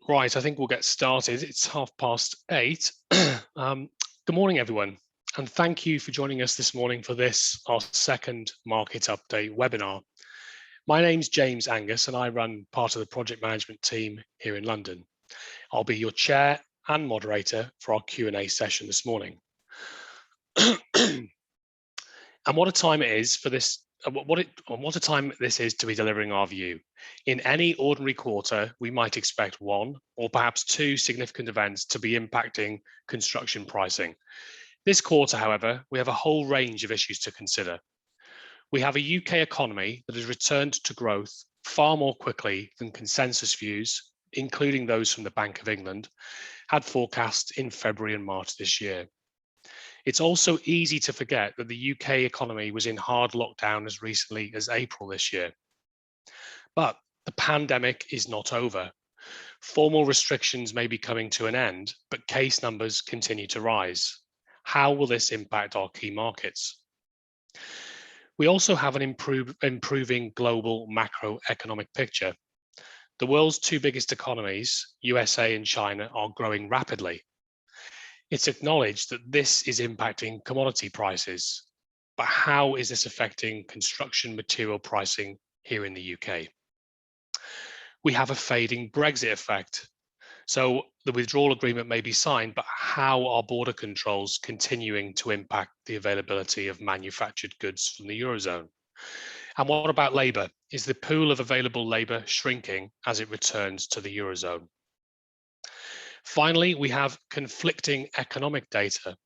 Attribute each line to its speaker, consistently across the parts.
Speaker 1: Right, I think we'll get started. It's 8:30. Good morning, everyone, and thank you for joining us this morning for this, our second market update webinar. My name's James Angus, and I run part of the project management team here in London. I'll be your chair and moderator for our Q&A session this morning. And what a time it is for this. What a time this is to be delivering our view. In any ordinary quarter, we might expect one or perhaps two significant events to be impacting construction pricing. This quarter, however, we have a whole range of issues to consider. We have a UK economy that has returned to growth far more quickly than consensus views, including those from the Bank of England, had forecast in February and March this year. It's also easy to forget that the UK economy was in hard lockdown as recently as April this year. But the pandemic is not over. Formal restrictions may be coming to an end, but case numbers continue to rise. How will this impact our key markets? We also have an improving global macroeconomic picture. The world's two biggest economies, USA and China, are growing rapidly. It's acknowledged that this is impacting commodity prices, but how is this affecting construction material pricing here in the UK? We have a fading Brexit effect. So the withdrawal agreement may be signed, but how are border controls continuing to impact the availability of manufactured goods from the Eurozone? And what about labour? Is the pool of available labour shrinking as it returns to the Eurozone? Finally, we have conflicting economic data.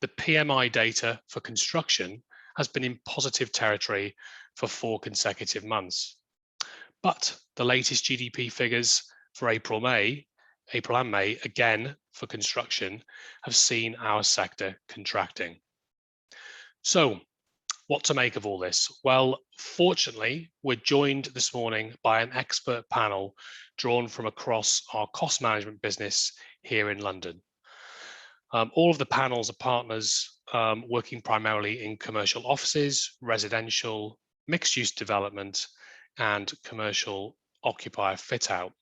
Speaker 1: The PMI data for construction has been in positive territory for 4 consecutive months. But the latest GDP figures for April and May, again for construction, have seen our sector contracting. So, what to make of all this? Well, fortunately, we're joined this morning by an expert panel drawn from across our cost management business here in London. All of the panels are partners working primarily in commercial offices, residential, mixed-use development, and commercial occupier fit-out.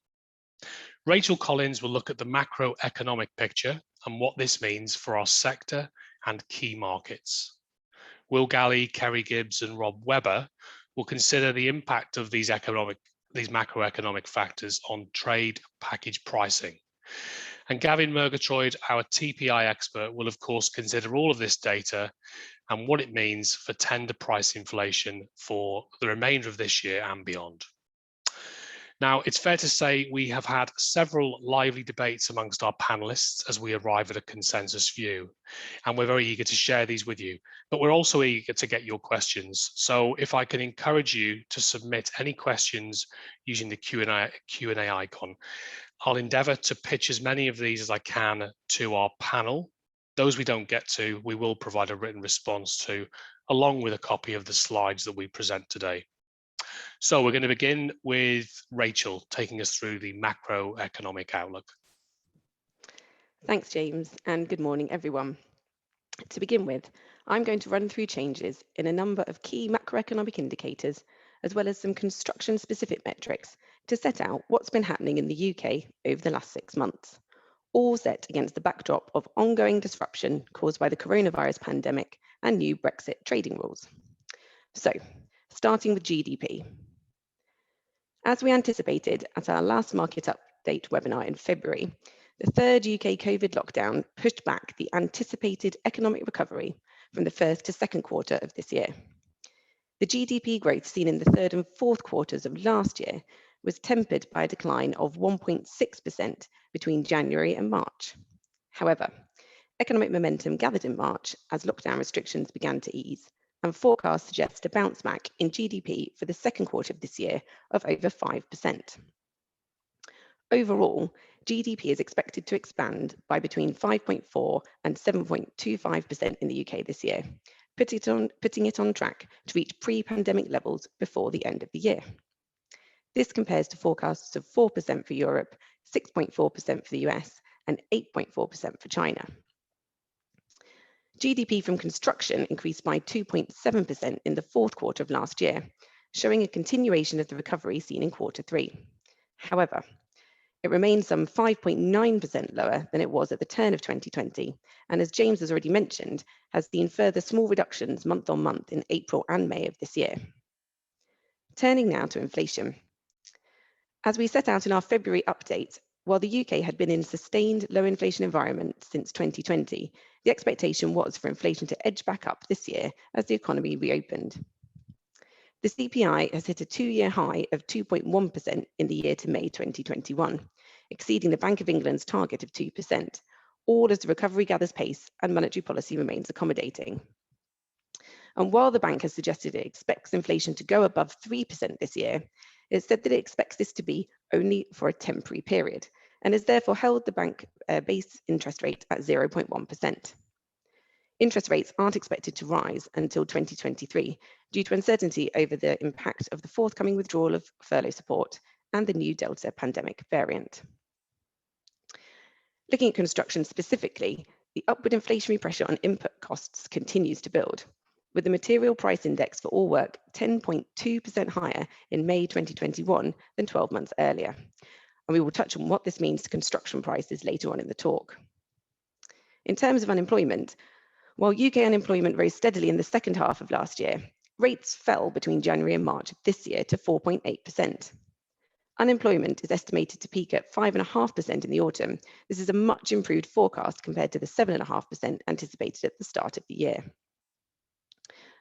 Speaker 1: Rachel Collins will look at the macroeconomic picture and what this means for our sector and key markets. Will Galley, Kerry, Gibbs, and Rob Webber will consider the impact of these macroeconomic factors on trade package pricing. And Gavin Murgatroyd, our TPI expert, will of course consider all of this data and what it means for tender price inflation for the remainder of this year and beyond. Now, it's fair to say we have had several lively debates amongst our panelists as we arrive at a consensus view, and we're very eager to share these with you, but we're also eager to get your questions. So if I can encourage you to submit any questions using the Q&A icon, I'll endeavour to pitch as many of these as I can to our panel. Those we don't get to, we will provide a written response to, along with a copy of the slides that we present today. So we're going to begin with Rachel taking us through the macroeconomic outlook.
Speaker 2: Thanks, James, and good morning, everyone. To begin with, I'm going to run through changes in a number of key macroeconomic indicators, as well as some construction-specific metrics to set out what's been happening in the UK over the last 6 months, all set against the backdrop of ongoing disruption caused by the coronavirus pandemic and new Brexit trading rules. So, starting with GDP. As we anticipated at our last market update webinar in February, the third UK COVID lockdown pushed back the anticipated economic recovery from the first to second quarter of this year. The GDP growth seen in the third and fourth quarters of last year was tempered by a decline of 1.6% between January and March. However, economic momentum gathered in March as lockdown restrictions began to ease, and forecasts suggest a bounce back in GDP for the second quarter of this year of over 5%. Overall, GDP is expected to expand by between 5.4 and 7.25% in the UK this year, putting it on track to reach pre-pandemic levels before the end of the year. This compares to forecasts of 4% for Europe, 6.4% for the US, and 8.4% for China. GDP from construction increased by 2.7% in the fourth quarter of last year, showing a continuation of the recovery seen in quarter three. However, It remains some 5.9% lower than it was at the turn of 2020, and as James has already mentioned, has seen further small reductions month on month in April and May of this year. Turning now to inflation. As we set out in our February update, while the UK had been in sustained low inflation environment since 2020, the expectation was for inflation to edge back up this year as the economy reopened. The CPI has hit a two-year high of 2.1% in the year to May 2021, exceeding the Bank of England's target of 2%, all as the recovery gathers pace and monetary policy remains accommodating. And while the bank has suggested it expects inflation to go above 3% this year, it said that it expects this to be only for a temporary period and has therefore held the bank base interest rate at 0.1%. Interest rates aren't expected to rise until 2023 due to uncertainty over the impact of the forthcoming withdrawal of furlough support and the new Delta pandemic variant. Looking at construction specifically, the upward inflationary pressure on input costs continues to build, with the material price index for all work 10.2% higher in May 2021 than 12 months earlier. And we will touch on what this means to construction prices later on in the talk. In terms of unemployment, while UK unemployment rose steadily in the second half of last year, rates fell between January and March of this year to 4.8%. Unemployment is estimated to peak at 5.5% in the autumn. This is a much improved forecast compared to the 7.5% anticipated at the start of the year.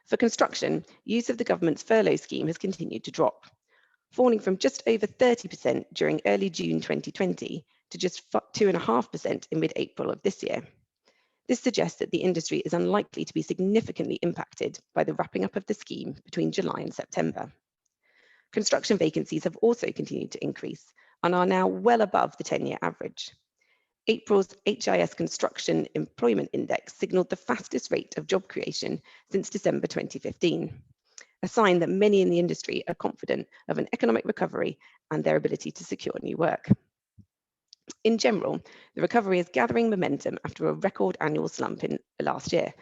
Speaker 2: For construction, use of the government's furlough scheme has continued to drop, falling from just over 30% during early June 2020 to just 2.5% in mid-April of this year. This suggests that the industry is unlikely to be significantly impacted by the wrapping up of the scheme between July and September. Construction vacancies have also continued to increase and are now well above the 10-year average. April's HIS Construction Employment Index signalled the fastest rate of job creation since December 2015, a sign that many in the industry are confident of an economic recovery and their ability to secure new work. In general, the recovery is gathering momentum after a record annual slump in last year,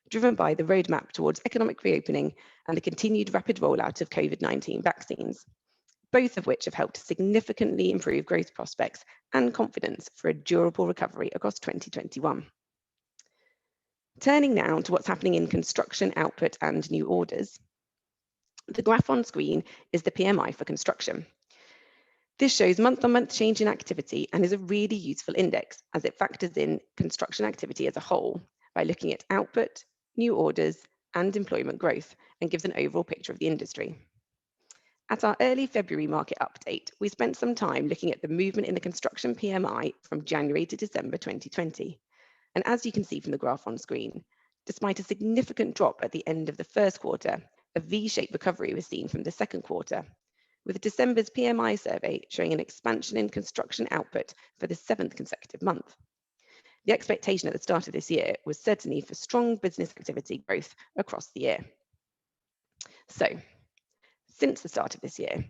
Speaker 2: driven by the roadmap towards economic reopening and the continued rapid rollout of COVID-19 vaccines, both of which have helped to significantly improve growth prospects and confidence for a durable recovery across 2021. Turning now to what's happening in construction output and new orders. The graph on screen is the PMI for construction. This shows month-on-month change in activity and is a really useful index as it factors in construction activity as a whole by looking at output, new orders, and employment growth and gives an overall picture of the industry. At our early February market update, we spent some time looking at the movement in the construction PMI from January to December 2020. And as you can see from the graph on screen, despite a significant drop at the end of the first quarter, a V-shaped recovery was seen from the second quarter, with December's PMI survey showing an expansion in construction output for the 7th consecutive month. The expectation at the start of this year was certainly for strong business activity growth across the year. So, since the start of this year,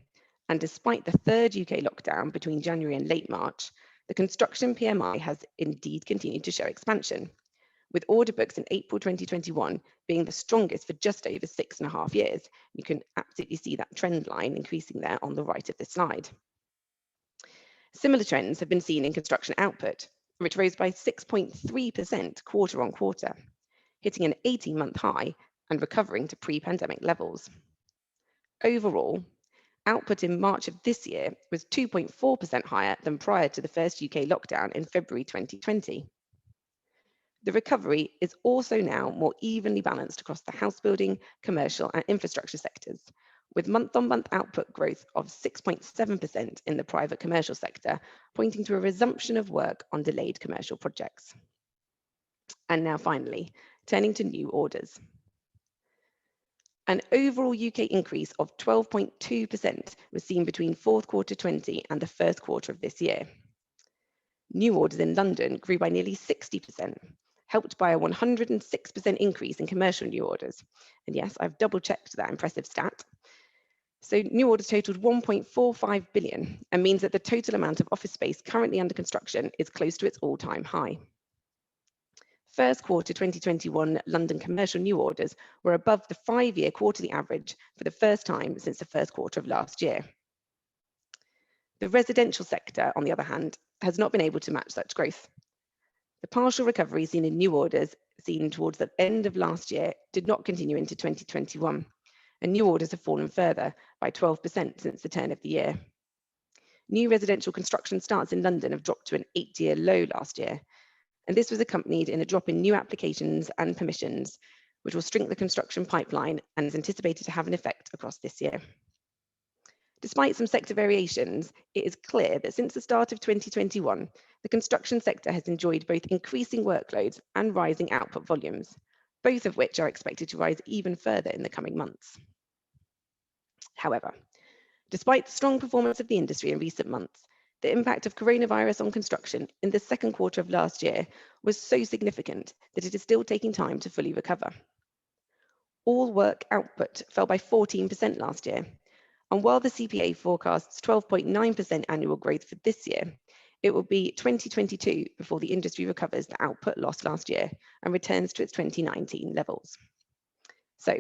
Speaker 2: and despite the third UK lockdown between January and late March, the construction PMI has indeed continued to show expansion, with order books in April 2021 being the strongest for just over 6.5 years. You can absolutely see that trend line increasing there on the right of this slide. Similar trends have been seen in construction output, which rose by 6.3% quarter on quarter, hitting an 18-month high and recovering to pre-pandemic levels. Overall, output in March of this year was 2.4% higher than prior to the first UK lockdown in February 2020. The recovery is also now more evenly balanced across the house building, commercial and infrastructure sectors, with month-on-month output growth of 6.7% in the private commercial sector, pointing to a resumption of work on delayed commercial projects. And now finally, turning to new orders. An overall UK increase of 12.2% was seen between fourth quarter 20 and the first quarter of this year. New orders in London grew by nearly 60%, helped by a 106% increase in commercial new orders. And yes, I've double-checked that impressive stat. So new orders totaled 1.45 billion and means that the total amount of office space currently under construction is close to its all-time high. First quarter 2021 London commercial new orders were above the 5-year quarterly average for the first time since the first quarter of last year. The residential sector, on the other hand, has not been able to match such growth. The partial recovery seen in new orders seen towards the end of last year did not continue into 2021, and new orders have fallen further by 12% since the turn of the year. New residential construction starts in London have dropped to an 8-year low last year, and this was accompanied in a drop in new applications and permissions, which will shrink the construction pipeline and is anticipated to have an effect across this year. Despite some sector variations, it is clear that since the start of 2021, the construction sector has enjoyed both increasing workloads and rising output volumes, both of which are expected to rise even further in the coming months. However, despite the strong performance of the industry in recent months, the impact of coronavirus on construction in the second quarter of last year was so significant that it is still taking time to fully recover. All work output fell by 14% last year, and while the CPA forecasts 12.9% annual growth for this year, it will be 2022 before the industry recovers the output lost last year and returns to its 2019 levels. So,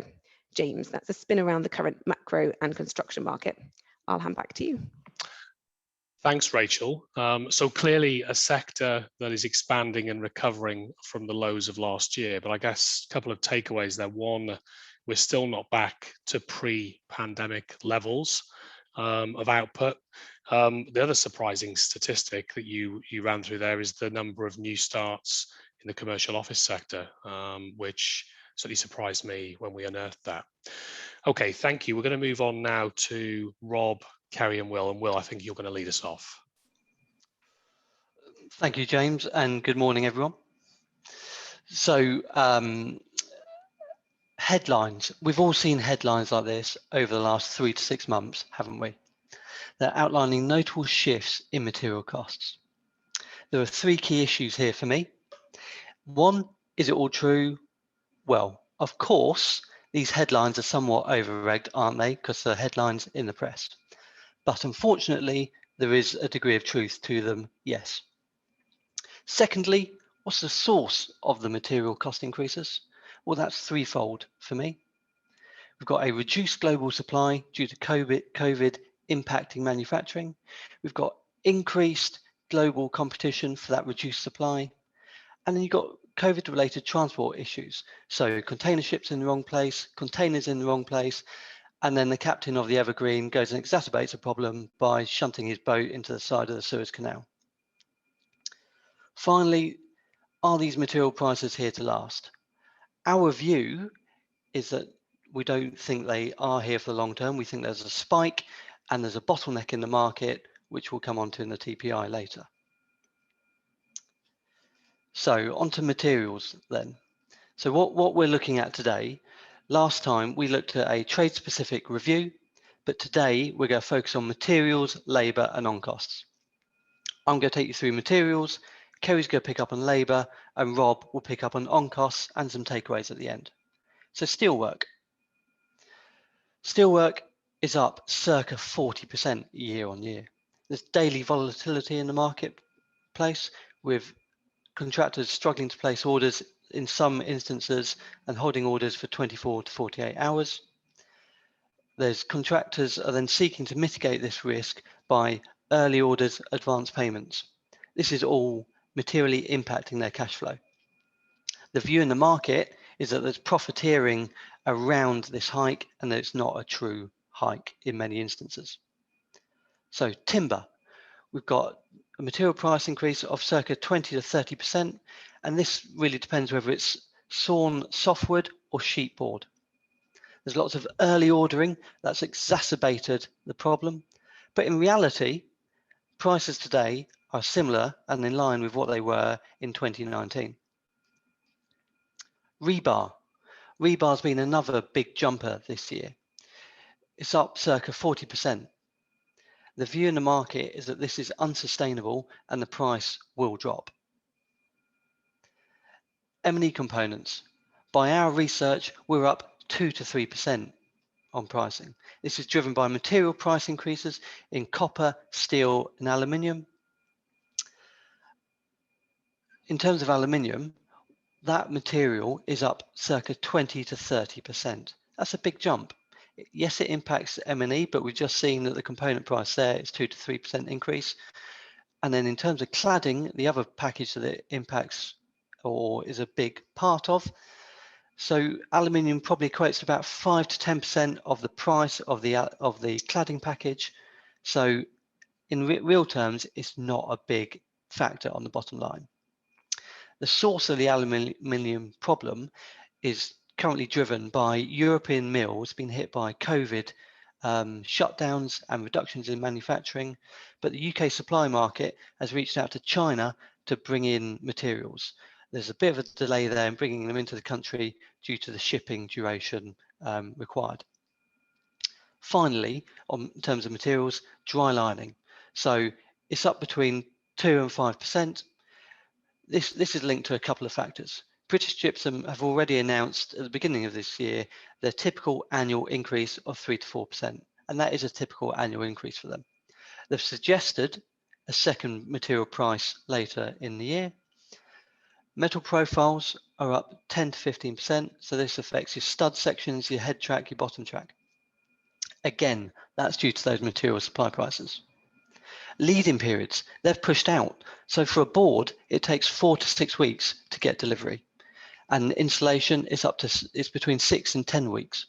Speaker 2: James, that's a spin around the current macro and construction market. I'll hand back to you.
Speaker 1: Thanks, Rachel. So clearly a sector that is expanding and recovering from the lows of last year, but I guess a couple of takeaways there. One, we're still not back to pre-pandemic levels of output. The other surprising statistic that you ran through there is the number of new starts in the commercial office sector, which certainly surprised me when we unearthed that. Okay, thank you. We're going to move on now to Rob, Kerry and Will. And Will, I think you're going to lead us off.
Speaker 3: Thank you, James, and good morning, everyone. So, headlines. We've all seen headlines like this over the last 3 to 6 months, haven't we? They're outlining notable shifts in material costs. There are 3 key issues here for me. One, is it all true? Well, of course, these headlines are somewhat over-regged, aren't they? Because they're headlines in the press. But unfortunately, there is a degree of truth to them, yes. Secondly, what's the source of the material cost increases? Well, that's threefold for me. We've got a reduced global supply due to COVID impacting manufacturing. We've got increased global competition for that reduced supply. And then you've got COVID-related transport issues. So container ships in the wrong place, containers in the wrong place, and then the captain of the Evergreen goes and exacerbates a problem by shunting his boat into the side of the Suez Canal. Finally, are these material prices here to last? Our view is that we don't think they are here for the long term. We think there's a spike and there's a bottleneck in the market, which we'll come on to in the TPI later. So on to materials then. So what we're looking at today, last time we looked at a trade-specific review, but today we're going to focus on materials, labour and on-costs. I'm going to take you through materials, Kerry's going to pick up on labour, and Rob will pick up on on-costs and some takeaways at the end. So steelwork. Steelwork is up circa 40% year on year. There's daily volatility in the marketplace with contractors struggling to place orders in some instances and holding orders for 24 to 48 hours. There's contractors are then seeking to mitigate this risk by early orders, advance payments. This is all materially impacting their cash flow. The view in the market is that there's profiteering around this hike and that it's not a true hike in many instances. So timber, we've got a material price increase of circa 20 to 30%, and this really depends whether it's sawn softwood or sheet board. There's lots of early ordering that's exacerbated the problem, but in reality, prices today are similar and in line with what they were in 2019. Rebar. Rebar's been another big jumper this year. It's up circa 40%. The view in the market is that this is unsustainable and the price will drop. M&E components. By our research, we're up 2 to 3% on pricing. This is driven by material price increases in copper, steel and aluminium. In terms of aluminium, that material is up circa 20 to 30%. That's a big jump. Yes, it impacts M&E, but we've just seen that the component price there is 2 to 3% increase. And then in terms of cladding, the other package that it impacts or is a big part of. So aluminium probably equates to about 5 to 10% of the price of the cladding package. So in real terms, it's not a big factor on the bottom line. The source of the aluminium problem is currently driven by European mills being hit by COVID shutdowns and reductions in manufacturing, but the UK supply market has reached out to China to bring in materials. There's a bit of a delay there in bringing them into the country due to the shipping duration required. Finally, in terms of materials, dry lining. So it's up between 2 and 5%. This is linked to a couple of factors. British Gypsum have already announced at the beginning of this year their typical annual increase of 3 to 4%, and that is a typical annual increase for them. They've suggested a second material price later in the year. Metal profiles are up 10 to 15%, so this affects your stud sections, your head track, your bottom track. Again, that's due to those material supply prices. Lead-in periods, they've pushed out. So for a board, it takes 4 to 6 weeks to get delivery. And installation is it's between 6 and 10 weeks.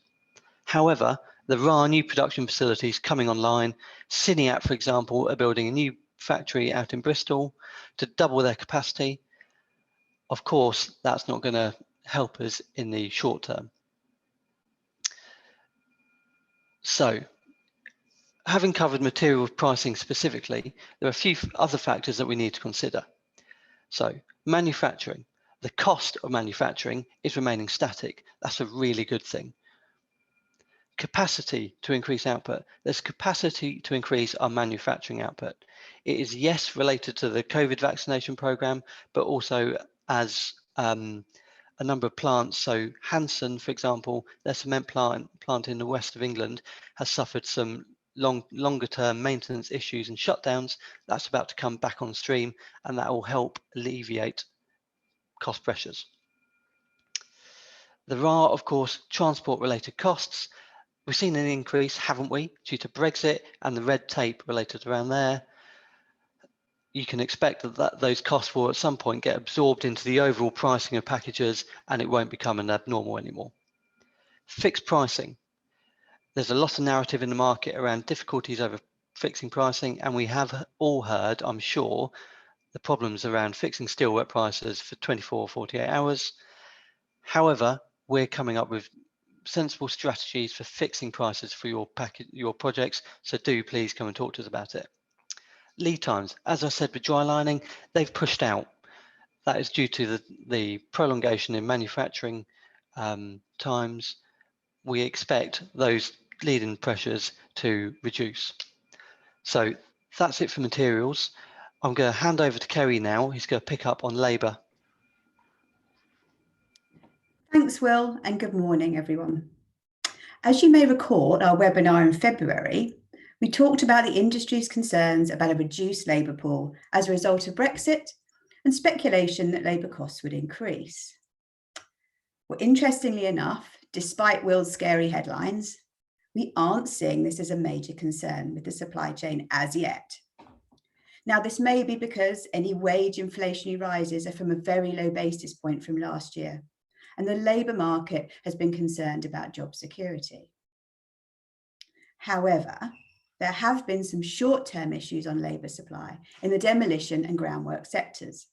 Speaker 3: However, there are new production facilities coming online. Cineat, for example, are building a new factory out in Bristol to double their capacity. Of course, that's not going to help us in the short term. So, having covered material pricing specifically, there are a few other factors that we need to consider. So, manufacturing. The cost of manufacturing is remaining static. That's a really good thing. Capacity to increase output. There's capacity to increase our manufacturing output. It is, yes, related to the COVID vaccination program, but also as a number of plants. So Hanson, for example, their cement plant in the west of England has suffered some longer term maintenance issues and shutdowns. That's about to come back on stream, and that will help alleviate cost pressures. There are, of course, transport related costs. We've seen an increase, haven't we, due to Brexit and the red tape related around there. You can expect that those costs will at some point get absorbed into the overall pricing of packages, and it won't become an abnormal anymore. Fixed pricing. There's a lot of narrative in the market around difficulties over fixing pricing, and we have all heard, I'm sure, the problems around fixing steelwork prices for 24 or 48 hours. However, we're coming up with sensible strategies for fixing prices for your projects, so do please come and talk to us about it. Lead times, as I said with dry lining, they've pushed out. That is due to the prolongation in manufacturing times. We expect those lead-in pressures to reduce. So that's it for materials. I'm going to hand over to Kerry now. He's going to pick up on labour.
Speaker 4: Thanks, Will, and good morning, everyone. As you may recall, our webinar in February, we talked about the industry's concerns about a reduced labour pool as a result of Brexit and speculation that labour costs would increase. Well, interestingly enough, despite Will's scary headlines, we aren't seeing this as a major concern with the supply chain as yet. Now, this may be because any wage inflationary rises are from a very low basis point from last year, and the labour market has been concerned about job security. However, there have been some short-term issues on labour supply in the demolition and groundwork sectors,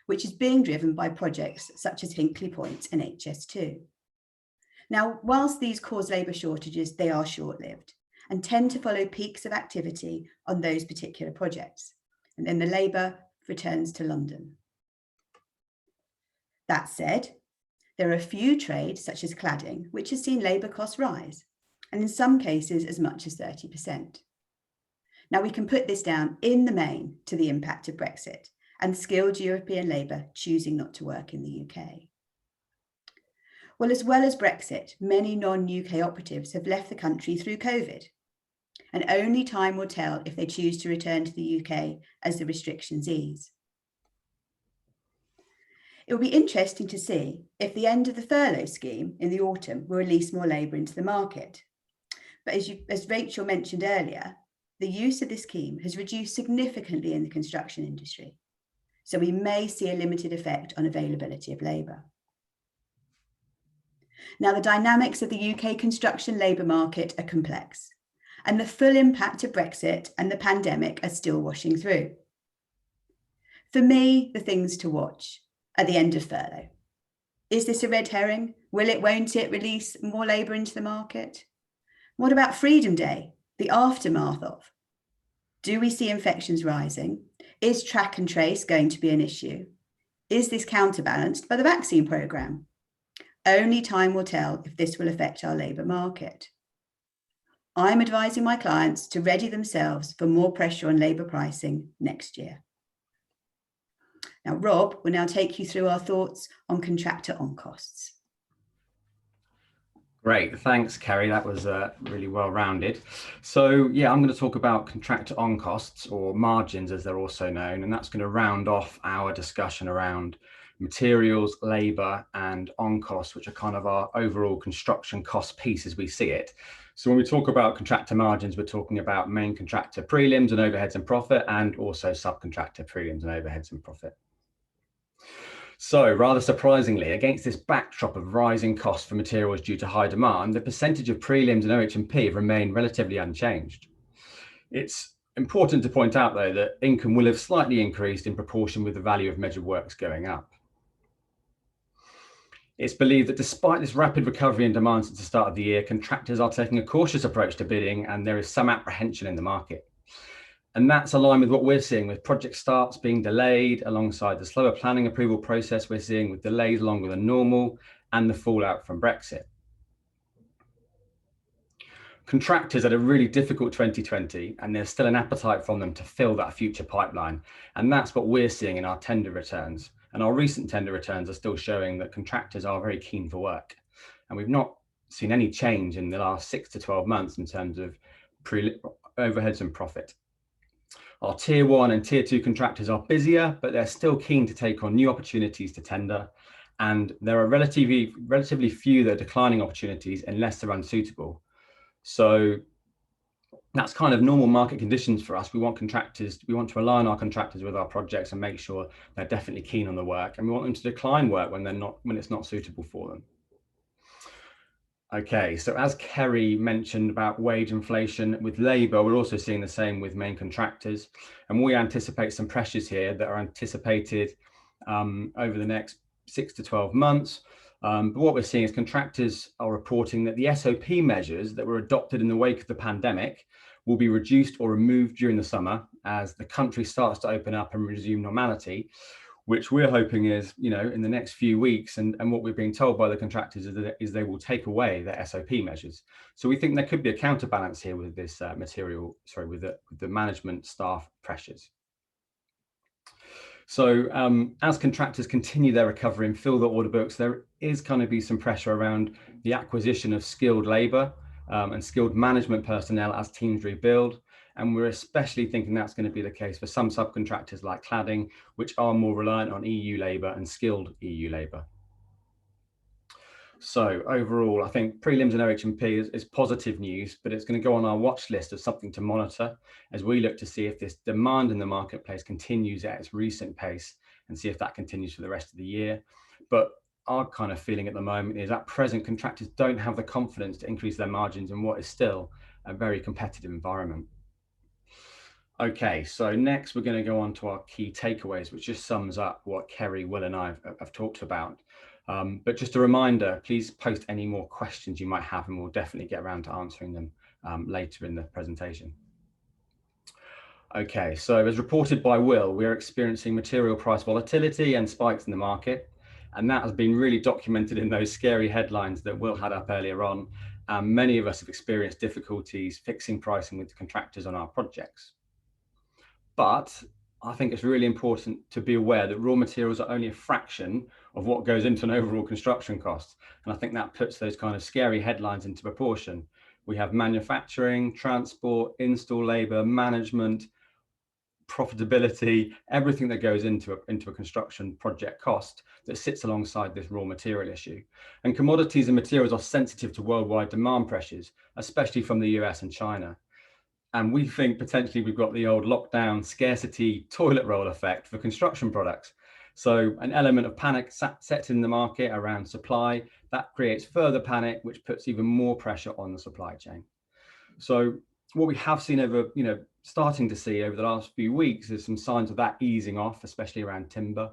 Speaker 4: which is being driven by projects such as Hinkley Point and HS2. Now, whilst these cause labour shortages, they are short-lived and tend to follow peaks of activity on those particular projects, and then the labour returns to London. That said, there are a few trades, such as cladding, which has seen labour costs rise, and in some cases as much as 30%. Now, we can put this down in the main to the impact of Brexit and skilled European labour choosing not to work in the UK. Well as Brexit, many non-UK operatives have left the country through COVID, and only time will tell if they choose to return to the UK as the restrictions ease. It will be interesting to see if the end of the furlough scheme in the autumn will release more labour into the market. But as Rachel mentioned earlier, the use of this scheme has reduced significantly in the construction industry. So we may see a limited effect on availability of labour. Now, the dynamics of the UK construction labour market are complex, and the full impact of Brexit and the pandemic are still washing through. For me, the things to watch at the end of furlough. Is this a red herring? Will it, won't it release more labour into the market? What about Freedom Day, the aftermath of? Do we see infections rising? Is track and trace going to be an issue? Is this counterbalanced by the vaccine programme? Only time will tell if this will affect our labour market. I'm advising my clients to ready themselves for more pressure on labour pricing next year. Now, Rob will now take you through our thoughts on contractor on costs.
Speaker 5: Great, thanks, Kerry. That was really well rounded. So yeah, I'm going to talk about contractor on costs, or margins as they're also known, and that's going to round off our discussion around materials, labour and on costs, which are kind of our overall construction cost piece as we see it. So when we talk about contractor margins, we're talking about main contractor prelims and overheads and profit, and also subcontractor prelims and overheads and profit. So rather surprisingly, against this backdrop of rising costs for materials due to high demand, the percentage of prelims and OH&P have remained relatively unchanged. It's important to point out, though, that income will have slightly increased in proportion with the value of measured works going up. It's believed that despite this rapid recovery in demand since the start of the year, contractors are taking a cautious approach to bidding, and there is some apprehension in the market. And that's aligned with what we're seeing, with project starts being delayed alongside the slower planning approval process we're seeing, with delays longer than normal and the fallout from Brexit. Contractors had a really difficult 2020, and there's still an appetite from them to fill that future pipeline. And that's what we're seeing in our tender returns. And our recent tender returns are still showing that contractors are very keen for work. And we've not seen any change in the last 6 to 12 months in terms of overheads and profit. Our tier 1 and tier 2 contractors are busier, but they're still keen to take on new opportunities to tender. And there are relatively few that are declining opportunities unless they're unsuitable. So that's kind of normal market conditions for us. We want to align our contractors with our projects and make sure they're definitely keen on the work. And we want them to decline work when it's not suitable for them. Okay, so as Kerry mentioned about wage inflation with labour, we're also seeing the same with main contractors. And we anticipate some pressures here that are anticipated over the next 6 to 12 months. But what we're seeing is contractors are reporting that the SOP measures that were adopted in the wake of the pandemic will be reduced or removed during the summer as the country starts to open up and resume normality, which we're hoping is, in the next few weeks. And what we're being told by the contractors is they will take away the SOP measures. So we think there could be a counterbalance here with this with the management staff pressures. So as contractors continue their recovery and fill the order books, there is going to be some pressure around the acquisition of skilled labour and skilled management personnel as teams rebuild. And we're especially thinking that's going to be the case for some subcontractors like Cladding, which are more reliant on EU labour and skilled EU labour. So overall, I think prelims and OH&P is positive news, but it's going to go on our watch list as something to monitor as we look to see if this demand in the marketplace continues at its recent pace and see if that continues for the rest of the year. But our kind of feeling at the moment is at present, contractors don't have the confidence to increase their margins in what is still a very competitive environment. Okay, so next we're going to go on to our key takeaways, which just sums up what Kerry, Will and I have talked about. But just a reminder, please post any more questions you might have and we'll definitely get around to answering them later in the presentation. Okay, so as reported by Will, we're experiencing material price volatility and spikes in the market. And that has been really documented in those scary headlines that Will had up earlier on. Many of us have experienced difficulties fixing pricing with contractors on our projects. But I think it's really important to be aware that raw materials are only a fraction of what goes into an overall construction cost. And I think that puts those kind of scary headlines into proportion. We have manufacturing, transport, install labour, management, profitability, everything that goes into a construction project cost that sits alongside this raw material issue. And commodities and materials are sensitive to worldwide demand pressures, especially from the US and China. And we think potentially we've got the old lockdown scarcity toilet roll effect for construction products. So an element of panic sets in the market around supply that creates further panic, which puts even more pressure on the supply chain. So what we have seen over, starting to see over the last few weeks is some signs of that easing off, especially around timber.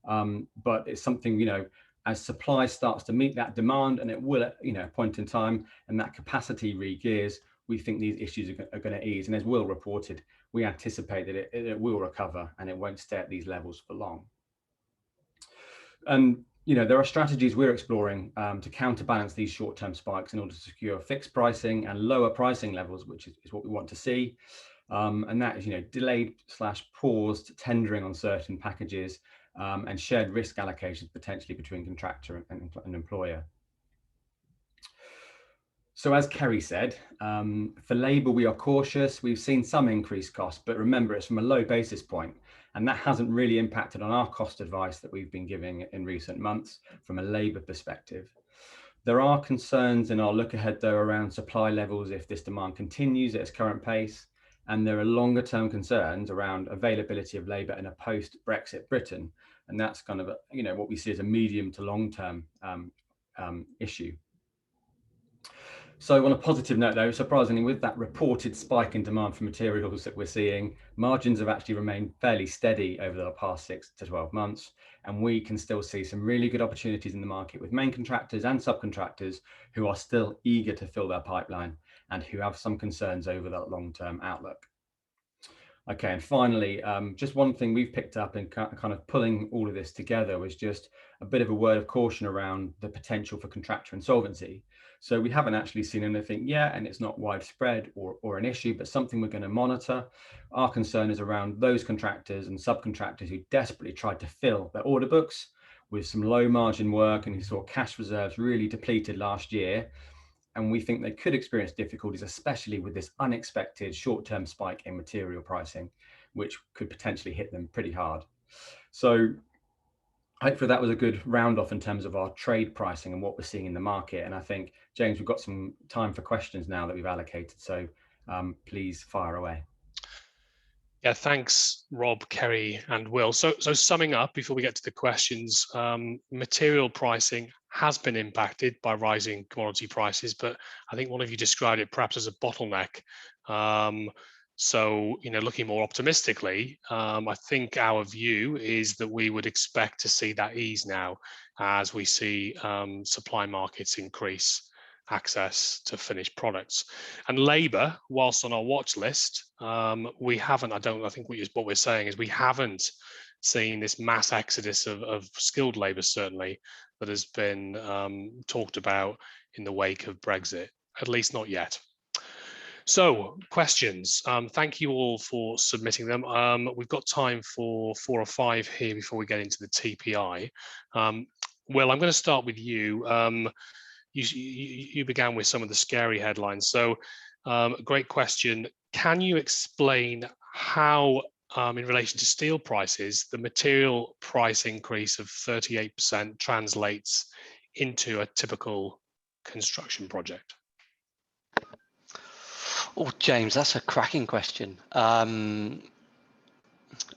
Speaker 5: But it's something, as supply starts to meet that demand, and it will at, a point in time, and that capacity re-gears, we think these issues are going to ease. And as Will reported, we anticipate that it will recover and it won't stay at these levels for long. And there are strategies we're exploring to counterbalance these short-term spikes in order to secure fixed pricing and lower pricing levels, which is what we want to see. And that is, delayed/paused tendering on certain packages and shared risk allocations potentially between contractor and employer. So as Kerry said, for labour, we are cautious. We've seen some increased costs, but remember, it's from a low basis point. And that hasn't really impacted on our cost advice that we've been giving in recent months from a labour perspective. There are concerns in our look ahead, though, around supply levels if this demand continues at its current pace. And there are longer term concerns around availability of labour in a post-Brexit Britain. And that's kind of, what we see as a medium to long term issue. So on a positive note, though, surprisingly, with that reported spike in demand for materials that we're seeing, margins have actually remained fairly steady over the past 6 to 12 months. And we can still see some really good opportunities in the market with main contractors and subcontractors who are still eager to fill their pipeline and who have some concerns over that long-term outlook. Okay, and finally, just one thing we've picked up in kind of pulling all of this together was just a bit of a word of caution around the potential for contractor insolvency. So we haven't actually seen anything yet, and it's not widespread or an issue, but something we're going to monitor. Our concern is around those contractors and subcontractors who desperately tried to fill their order books with some low margin work and who saw cash reserves really depleted last year. And we think they could experience difficulties, especially with this unexpected short-term spike in material pricing, which could potentially hit them pretty hard. So hopefully that was a good round off in terms of our trade pricing and what we're seeing in the market. And I think, James, we've got some time for questions now that we've allocated. So please fire away.
Speaker 1: Yeah, thanks, Rob, Kerry, and Will. So summing up before we get to the questions, material pricing has been impacted by rising commodity prices, but I think one of you described it perhaps as a bottleneck. So, looking more optimistically, I think our view is that we would expect to see that ease now as we see supply markets increase access to finished products. And labour, whilst on our watch list, we haven't, I think what we're saying is we haven't seen this mass exodus of skilled labour, certainly, that has been talked about in the wake of Brexit, at least not yet. So questions, thank you all for submitting them. We've got time for 4 or 5 here before we get into the TPI. Will, I'm going to start with you. You began with some of the scary headlines. So great question. Can you explain how, in relation to steel prices, the material price increase of 38% translates into a typical construction project?
Speaker 3: Oh, James, that's a cracking question.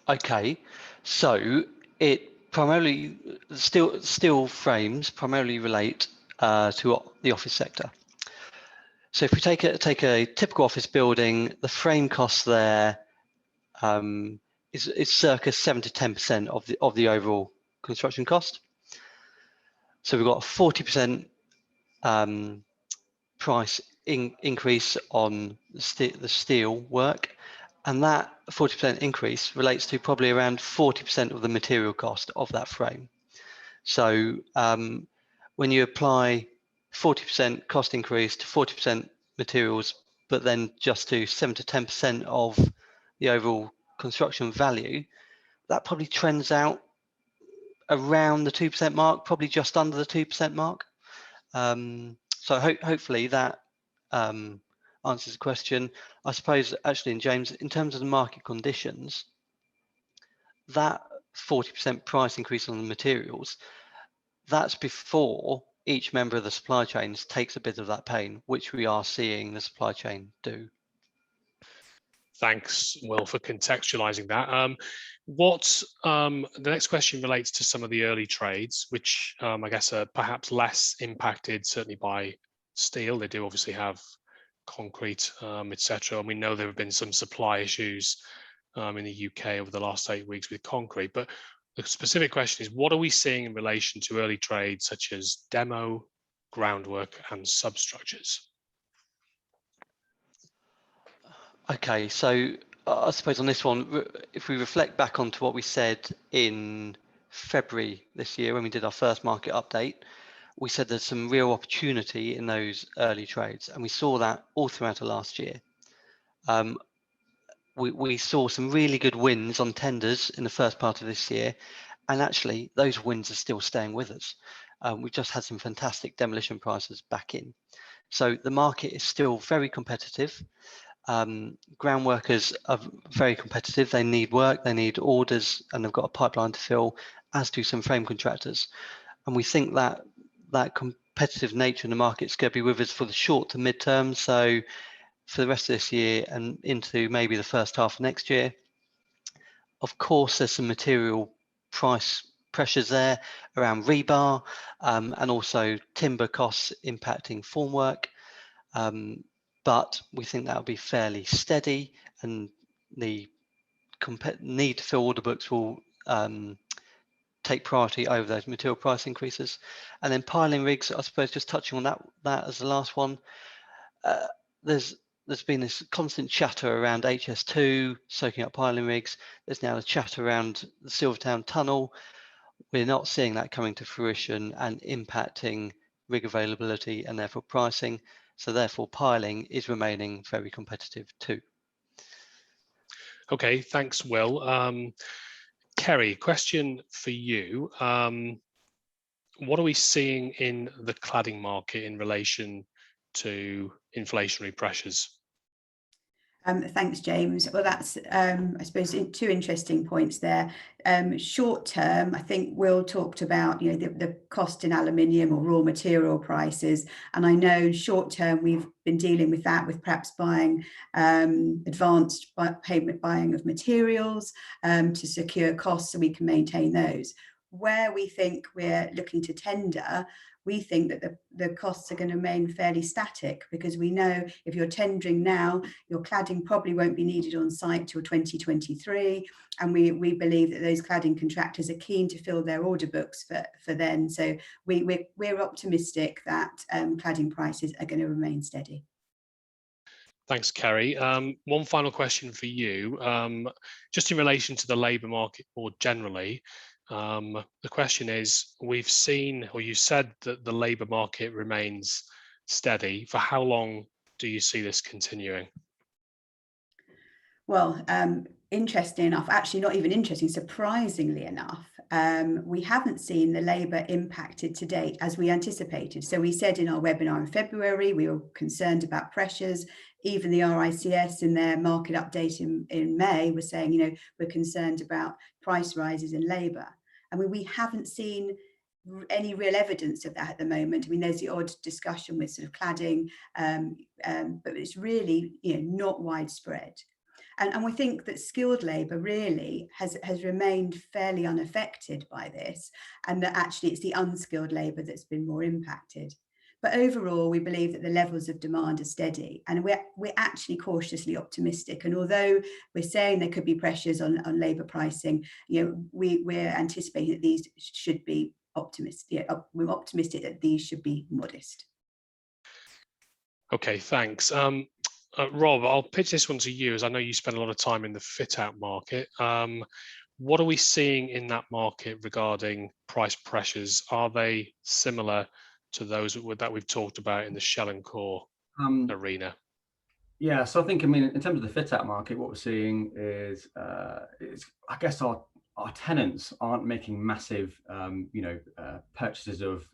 Speaker 3: Okay, so it primarily, steel frames primarily relate to the office sector. So if we take a typical office building, the frame cost there is circa 7 to 10% of the overall construction cost. So we've got a 40% price increase on the steel work, and that 40% increase relates to probably around 40% of the material cost of that frame. So when you apply 40% cost increase to 40% materials, but then just to 7 to 10% of the overall construction value, that probably trends out around the 2% mark, probably just under the 2% mark. So hopefully that answers the question. I suppose actually, James, in terms of the market conditions, that 40% price increase on the materials, that's before each member of the supply chains takes a bit of that pain, which we are seeing the supply chain do.
Speaker 1: Thanks, Will, for contextualizing that. The next question relates to some of the early trades, which I guess are perhaps less impacted, certainly by steel. They do obviously have concrete, etc. And we know there have been some supply issues in the UK over the last 8 weeks with concrete. But the specific question is, what are we seeing in relation to early trades such as demo, groundwork, and substructures?
Speaker 3: Okay, so I suppose on this one, if we reflect back onto what we said in February this year when we did our first market update, we said there's some real opportunity in those early trades, and we saw that all throughout the last year. We saw some really good wins on tenders in the first part of this year, and actually those wins are still staying with us. We've just had some fantastic demolition prices back in. So the market is still very competitive. Ground workers are very competitive. They need work, they need orders, and they've got a pipeline to fill, as do some frame contractors. And we think that that competitive nature in the market is going to be with us for the short to mid term. So for the rest of this year and into maybe the first half of next year. Of course, there's some material price pressures there around rebar and also timber costs impacting formwork. But we think that'll be fairly steady, and the need to fill order books will take priority over those material price increases. And then piling rigs, I suppose, just touching on that as the last one. There's been this constant chatter around HS2 soaking up piling rigs. There's now a chatter around the Silvertown Tunnel. We're not seeing that coming to fruition and impacting rig availability and therefore pricing. So therefore piling is remaining very competitive too.
Speaker 1: Okay, thanks, Will. Kerry, question for you. What are we seeing in the cladding market in relation to inflationary pressures?
Speaker 4: Thanks, James. Well, that's, I suppose, two interesting points there. Short term, I think Will talked about, the cost in aluminium or raw material prices. And I know short term, we've been dealing with that with perhaps buying advanced payment buying of materials to secure costs so we can maintain those. Where we think we're looking to tender, we think that the costs are going to remain fairly static, because we know if you're tendering now, your cladding probably won't be needed on site till 2023. And we believe that those cladding contractors are keen to fill their order books for then. So we're optimistic that cladding prices are going to remain steady.
Speaker 1: Thanks, Kerry. One final question for you, just in relation to the labour market more generally. The question is, we've seen, or you said that the labour market remains steady. For how long do you see this continuing?
Speaker 4: Well, interesting enough, actually not even interesting, surprisingly enough, we haven't seen the labour impacted to date as we anticipated. So we said in our webinar in February, we were concerned about pressures. Even the RICS in their market update in May was saying, we're concerned about price rises in labour. I mean, we haven't seen any real evidence of that at the moment. I mean, there's the odd discussion with sort of cladding, but it's really, not widespread. And we think that skilled labour really has remained fairly unaffected by this, and that actually it's the unskilled labour that's been more impacted. But overall, we believe that the levels of demand are steady, and we're actually cautiously optimistic. And although we're saying there could be pressures on labour pricing, we're anticipating that these should be optimistic. We're optimistic that these should be modest.
Speaker 1: Okay, thanks. Rob, I'll pitch this one to you, as I know you spend a lot of time in the fit-out market. What are we seeing in that market regarding price pressures? Are they similar to those that we've talked about in the shell and core arena?
Speaker 5: Yeah, so I think, in terms of the fit-out market, what we're seeing is I guess our tenants aren't making massive, purchases of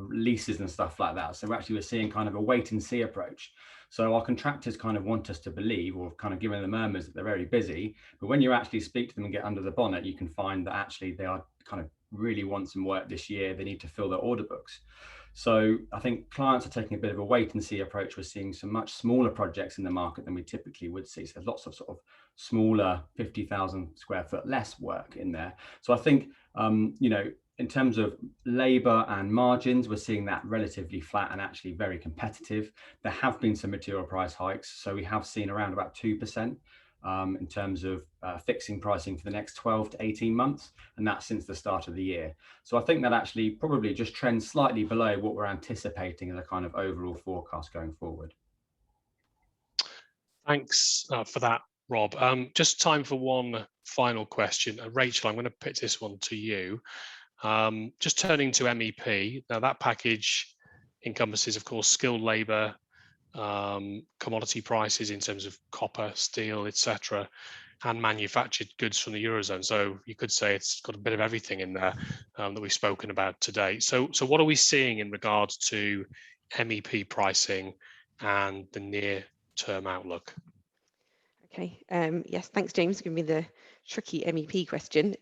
Speaker 5: leases and stuff like that. So we're seeing kind of a wait and see approach. So our contractors kind of want us to believe, or kind of given the murmurs, that they're very busy. But when you actually speak to them and get under the bonnet, you can find that actually they are kind of really want some work this year. They need to fill their order books. So I think clients are taking a bit of a wait and see approach. We're seeing some much smaller projects in the market than we typically would see. So there's lots of sort of smaller 50,000 square foot less work in there. So I think, you know, in terms of labour and margins, we're seeing that relatively flat and actually very competitive. There have been some material price hikes. So we have seen around about 2%. In terms of fixing pricing for the next 12 to 18 months, and that's since the start of the year. So I think that actually probably just trends slightly below what we're anticipating as a kind of overall forecast going forward.
Speaker 1: Thanks for that, Rob. Just time for one final question. Rachel, I'm going to pitch this one to you. Just turning to MEP, now that package encompasses, of course, skilled labour, commodity prices in terms of copper, steel, etc., and manufactured goods from the Eurozone. So you could say it's got a bit of everything in there that we've spoken about today. So what are we seeing in regards to MEP pricing and the near-term outlook?
Speaker 2: Okay, yes, thanks, James, for giving me the tricky MEP question.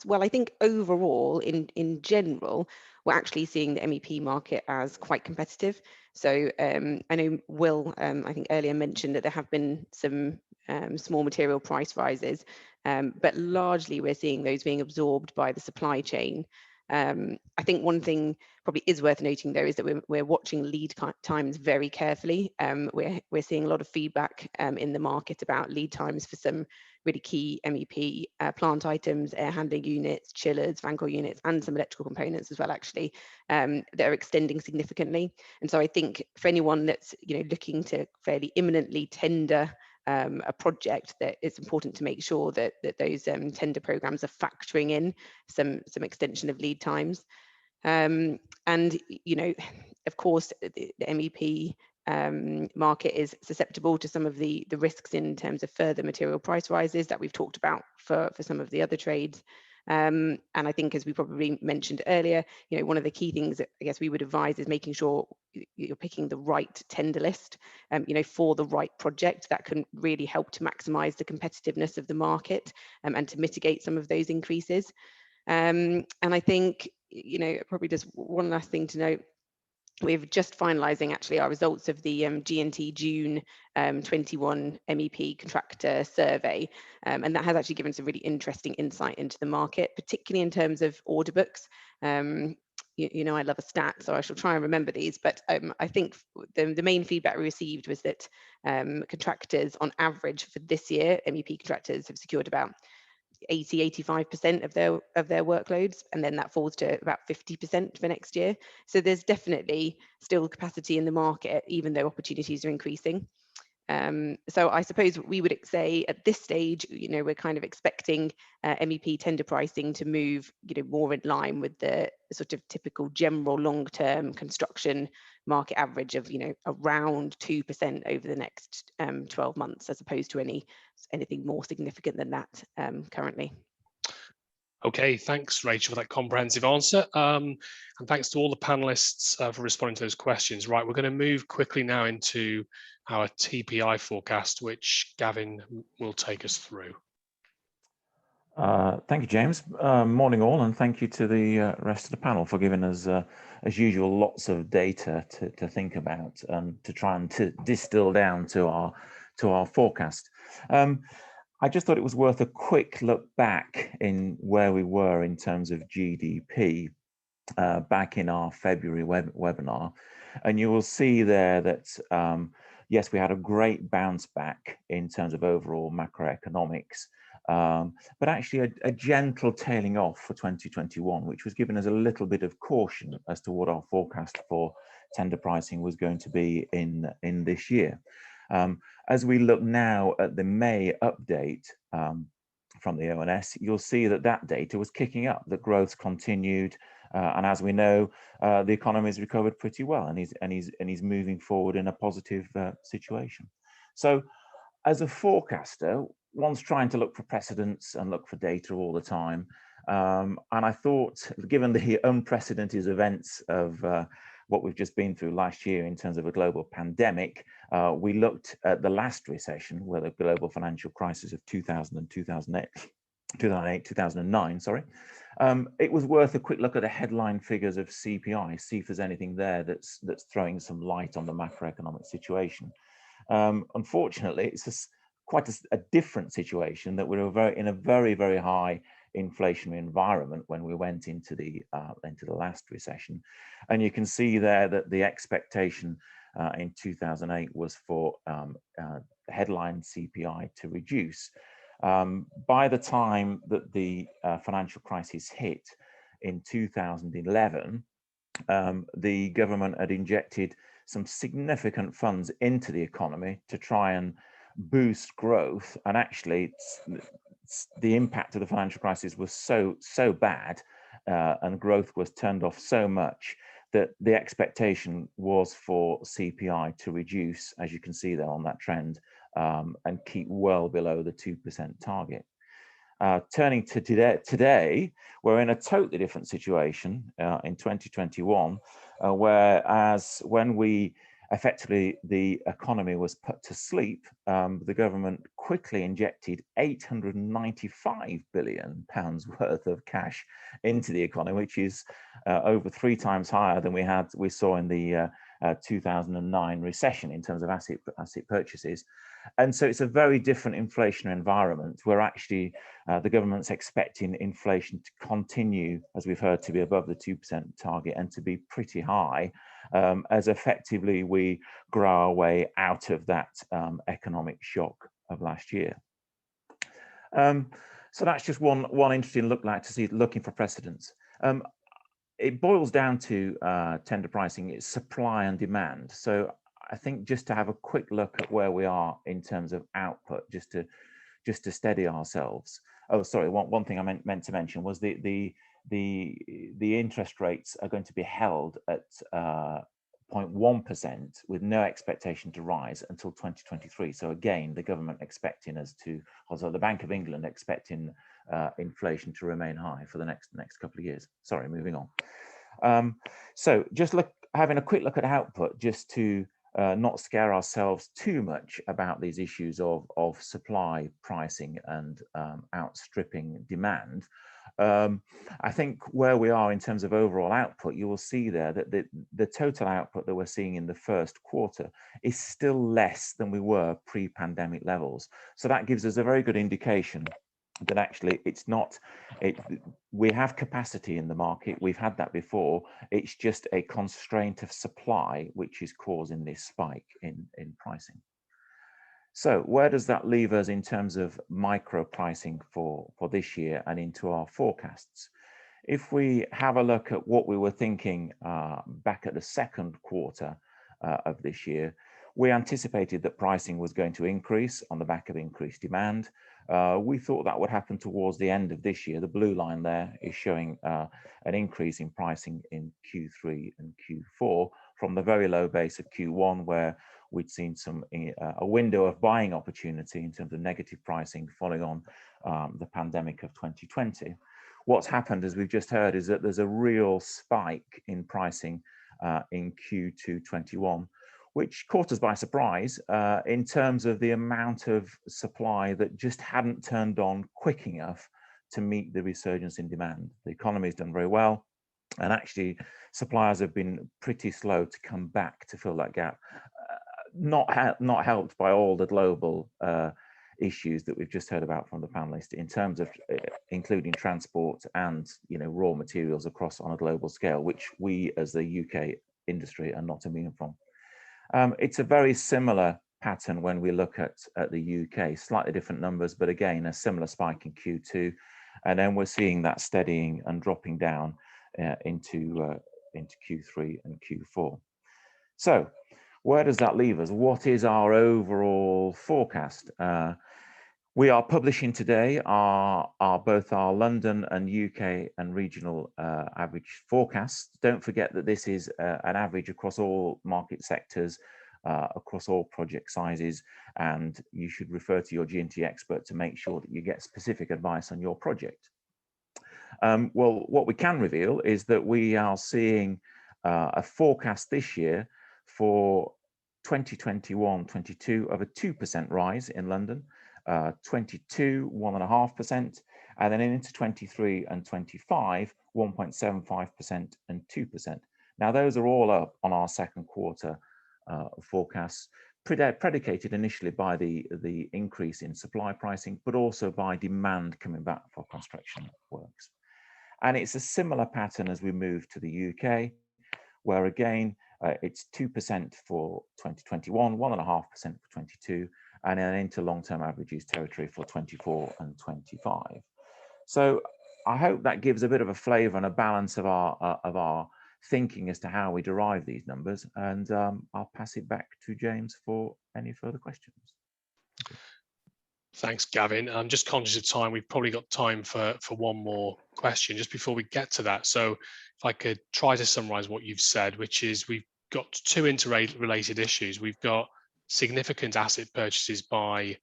Speaker 2: Well, I think overall, in general, we're actually seeing the MEP market as quite competitive. So I know Will, I think earlier mentioned that there have been some small material price rises, but largely we're seeing those being absorbed by the supply chain. I think one thing probably is worth noting, though, is that we're watching lead times very carefully. We're seeing a lot of feedback in the market about lead times for some really key MEP plant items, air handling units, chillers, fan coil units, and some electrical components as well, actually, that are extending significantly. And so I think for anyone that's looking to fairly imminently tender a project, that it's important to make sure that those tender programs are factoring in some extension of lead times. And of course, the MEP market is susceptible to some of the risks in terms of further material price rises that we've talked about for some of the other trades. And I think, as we probably mentioned earlier, one of the key things that I guess we would advise is making sure you're picking the right tender list, for the right project. That can really help to maximise the competitiveness of the market and to mitigate some of those increases. And I think, probably just one last thing to note. We're just finalising actually our results of the G&T June 21 MEP contractor survey, and that has actually given some really interesting insight into the market, particularly in terms of order books. I love a stat, so I shall try and remember these, but I think the main feedback we received was that contractors on average for this year, MEP contractors have secured about 80-85% of their workloads, and then that falls to about 50% for next year. So there's definitely still capacity in the market, even though opportunities are increasing. So I suppose we would say at this stage, we're kind of expecting MEP tender pricing to move, more in line with the sort of typical general long-term construction market average of, around 2% over the next 12 months, as opposed to anything more significant than that currently.
Speaker 1: Okay, thanks, Rachel, for that comprehensive answer. And thanks to all the panelists for responding to those questions. Right, we're going to move quickly now into our TPI forecast, which Gavin will take us through.
Speaker 6: Thank you, James. Morning all, and thank you to the rest of the panel for giving us, as usual, lots of data to think about and to try and to distill down to our forecast. I just thought it was worth a quick look back in where we were in terms of GDP back in our February webinar, and you will see there that yes, we had a great bounce back in terms of overall macroeconomics, but actually a gentle tailing off for 2021, which was giving us a little bit of caution as to what our forecast for tender pricing was going to be in this year. As we look now at the May update from the ONS, you'll see that data was kicking up, the growth continued, and as we know, the economy has recovered pretty well, and he's moving forward in a positive situation. So, as a forecaster, one's trying to look for precedents and look for data all the time, and I thought, given the unprecedented events of what we've just been through last year in terms of a global pandemic, we looked at the last recession, where the global financial crisis of 2009, sorry. It was worth a quick look at the headline figures of CPI, see if there's anything there that's throwing some light on the macroeconomic situation. Unfortunately, it's quite a different situation, that we're in a very, very high inflationary environment when we went into the last recession. And you can see there that the expectation in 2008 was for headline CPI to reduce. By the time that the financial crisis hit in 2011, the government had injected some significant funds into the economy to try and boost growth, and actually the impact of the financial crisis was so bad, and growth was turned off so much, that the expectation was for CPI to reduce, as you can see there on that trend, and keep well below the 2% target. Turning to today, we're in a totally different situation in 2021, whereas when we effectively the economy was put to sleep, the government quickly injected £895 billion worth of cash into the economy, which is over 3 times higher than we saw in the 2009 recession in terms of asset purchases. And so it's a very different inflationary environment, where actually the government's expecting inflation to continue, as we've heard, to be above the 2% target and to be pretty high, as effectively we grow our way out of that economic shock of last year. So that's just one interesting looking for precedents. It boils down to tender pricing, it's supply and demand. So I think just to have a quick look at where we are in terms of output, just to steady ourselves. Oh, sorry, one thing I meant to mention was the interest rates are going to be held at 0.1% with no expectation to rise until 2023. So again, the government expecting us to, also the Bank of England expecting inflation to remain high for the next couple of years. Sorry, moving on. So just having a quick look at output, just to not scare ourselves too much about these issues of supply, pricing, and outstripping demand. I think where we are in terms of overall output, you will see there that the total output that we're seeing in the first quarter is still less than we were pre-pandemic levels. So that gives us a very good indication that actually we have capacity in the market. We've had that before. It's just a constraint of supply which is causing this spike in pricing. So where does that leave us in terms of micro pricing for this year and into our forecasts? If we have a look at what we were thinking back at the second quarter of this year, we anticipated that pricing was going to increase on the back of increased demand. We thought that would happen towards the end of this year. The blue line there is showing an increase in pricing in Q3 and Q4 from the very low base of Q1, where we'd seen a window of buying opportunity in terms of negative pricing following on the pandemic of 2020. What's happened, as we've just heard, is that there's a real spike in pricing in Q2 21, which caught us by surprise in terms of the amount of supply that just hadn't turned on quick enough to meet the resurgence in demand. The economy has done very well, and actually suppliers have been pretty slow to come back to fill that gap. Not helped by all the global issues that we've just heard about from the panelists in terms of including transport and raw materials across on a global scale, which we as the UK industry are not immune from. It's a very similar pattern when we look at the UK, slightly different numbers, but again, a similar spike in Q2. And then we're seeing that steadying and dropping down into Q3 and Q4. So where does that leave us? What is our overall forecast? We are publishing today both our London and UK and regional average forecasts. Don't forget that this is an average across all market sectors, across all project sizes, and you should refer to your G&T expert to make sure that you get specific advice on your project. Well, what we can reveal is that we are seeing a forecast this year for 2021-22 of a 2% rise in London, 22 1.5%, and then into 23 and 25 1.75% and 2%. Now those are all up on our second quarter forecasts, predicated initially by the increase in supply pricing, but also by demand coming back for construction works. And it's a similar pattern as we move to the UK, where again, it's 2% for 2021, 1.5% for 22, and then into long-term average use territory for 24 and 25. So I hope that gives a bit of a flavour and a balance of our thinking as to how we derive these numbers. And I'll pass it back to James for any further questions.
Speaker 1: Thanks, Gavin. I'm just conscious of time. We've probably got time for one more question just before we get to that. So if I could try to summarize what you've said, which is we've got two interrelated issues. We've got significant asset purchases by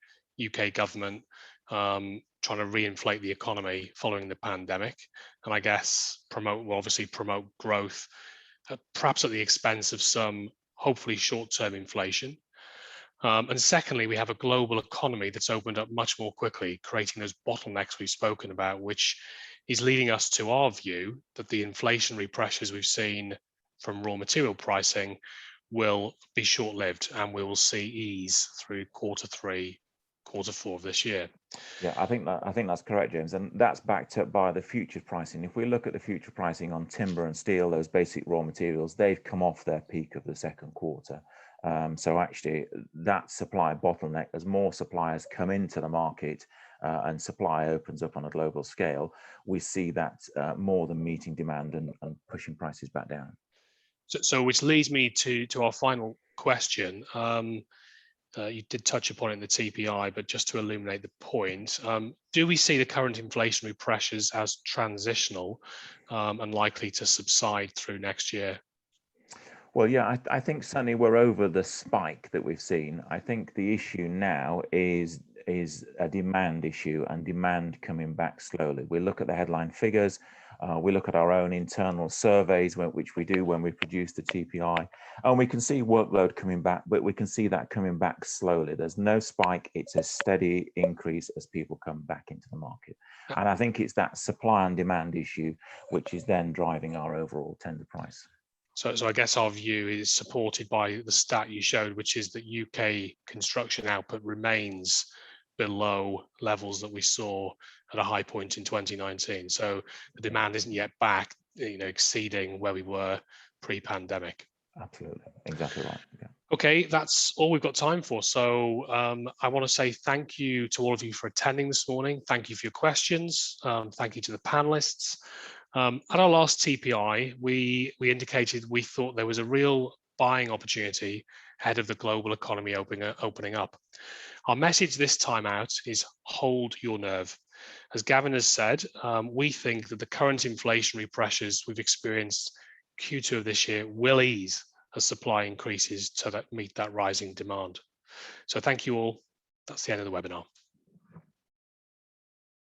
Speaker 1: UK government trying to reinflate the economy following the pandemic. And I guess obviously promote growth, perhaps at the expense of some hopefully short-term inflation. And secondly, we have a global economy that's opened up much more quickly, creating those bottlenecks we've spoken about, which is leading us to our view that the inflationary pressures we've seen from raw material pricing will be short-lived, and we will see ease through quarter 3, quarter 4 of this year.
Speaker 6: Yeah, I think that's correct, James, and that's backed up by the future pricing. If we look at the future pricing on timber and steel, those basic raw materials, they've come off their peak of the second quarter. So actually that supply bottleneck, as more suppliers come into the market and supply opens up on a global scale, we see that more than meeting demand and pushing prices back down.
Speaker 1: So which leads me to our final question. You did touch upon it in the TPI, but just to illuminate the point, do we see the current inflationary pressures as transitional and likely to subside through next year?
Speaker 6: Well, yeah, I think certainly we're over the spike that we've seen. I think the issue now is a demand issue, and demand coming back slowly. We look at the headline figures, we look at our own internal surveys, which we do when we produce the TPI, and we can see workload coming back, but we can see that coming back slowly. There's no spike, it's a steady increase as people come back into the market. And I think it's that supply and demand issue which is then driving our overall tender price.
Speaker 1: So I guess our view is supported by the stat you showed, which is that UK construction output remains below levels that we saw at a high point in 2019. So the demand isn't yet back, exceeding where we were pre-pandemic.
Speaker 6: Absolutely, exactly right. Yeah.
Speaker 1: Okay, that's all we've got time for. So I want to say thank you to all of you for attending this morning. Thank you for your questions. Thank you to the panelists. At our last TPI, we indicated we thought there was a real buying opportunity ahead of the global economy opening up. Our message this time out is hold your nerve. As Gavin has said, we think that the current inflationary pressures we've experienced Q2 of this year will ease as supply increases to meet that rising demand. So thank you all. That's the end of the webinar.